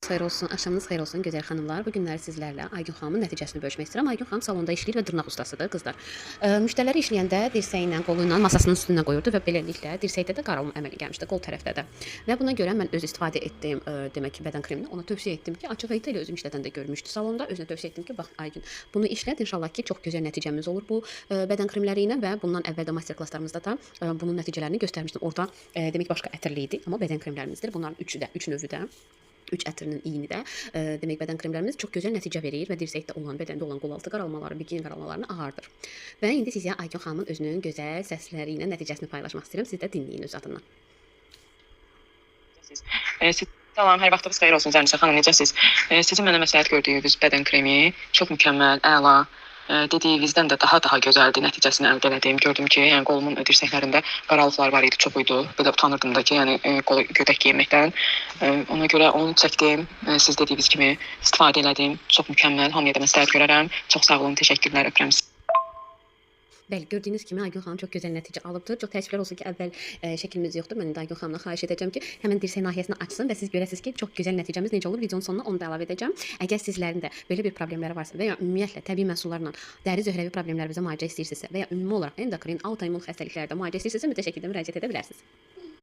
Xeyir olsun, axşamınız xeyir olsun gözəl xanımlar. Bu günləri sizlərlə Aygün xanımın nəticəsini bölüşmək istəyirəm. Aygün xanım salonda işləyir və dırnaq ustasıdır qızlar. Müştəriləri işləyəndə dirsəyi ilə, qolu ilə masasının üstünə qoyurdu və beləliklə dirsəkdə də qaralma əməli gəlmişdi, qol tərəfdə də. Və buna görə mən öz istifadə etdiyim demək ki, bədən kremini ona tövsiyə etdim ki, açıq həyatda elə özüm işlədəndə görmüşdü salonda. Özünə tövsiyə etdim ki, bax Aygün, bunu işlət, inşallah ki, çox gözəl nəticəmiz olur bu bədən kremləri ilə və bundan əvvəl də master klasslarımızda da bunun nəticələrini göstərmişdim. Orada demək başqa ətirli idi, amma bədən kremlərimizdir. Bunların üçü də, üç növü də. 3 ətrinin iyini də demək bədən kremlərimiz çox gözəl nəticə verir və dirsəkdə olan, bədəndə olan qol-altı qaralmaları, bikini qaralmalarını ağardır. Və indi sizə Aygün xanımın özünün gözəl səsləri ilə nəticəsini paylaşmaq istəyirəm. Siz də dinləyin öz adından. Salam, hər vaxtınız xeyir olsun Zərnisə xanım, necəsiz? Sizin mənə məsləhət gördüyünüz bədən kremi çox mükəmməl, əla, dediyinizdən də daha gözəldir, nəticəsini əldə elədim. Gördüm ki, yəni qolumun dirsəklərində qaralıqlar var idi, çox idi. Belə utanırdım da ki, yəni qolu gödək giyməkdən. Ona görə onu çəkdim. Siz dediyiniz kimi istifadə elədim. Çox mükəmməl, hamıya da məsləhət görərəm. Çox sağ olun, təşəkkürlər, öpürəm sizi. Bəli, gördüyünüz kimi Aygün xanım çox gözəl nəticə alıbdır. Çox təəssüflər olsun ki, əvvəl şəklimiz yoxdur. Mən indi Aygün xanımdan xahiş edəcəm ki, həmin dirsək nahiyəsini açsın və siz görəsiniz ki, çox gözəl nəticəmiz necə olur. Videonun sonuna onu da əlavə edəcəm. Əgər sizlərin də belə bir problemləri varsa və ya ümumiyyətlə təbii məhsullarla dəri zöhrəvi problemlərinizə müalicə istəyirsinizsə və ya ümumi olaraq endokrin, autoimmun xəstəliklərdə müalicə istəyirsinizsə mütəşəkkildən müraciət edə bilərsiniz.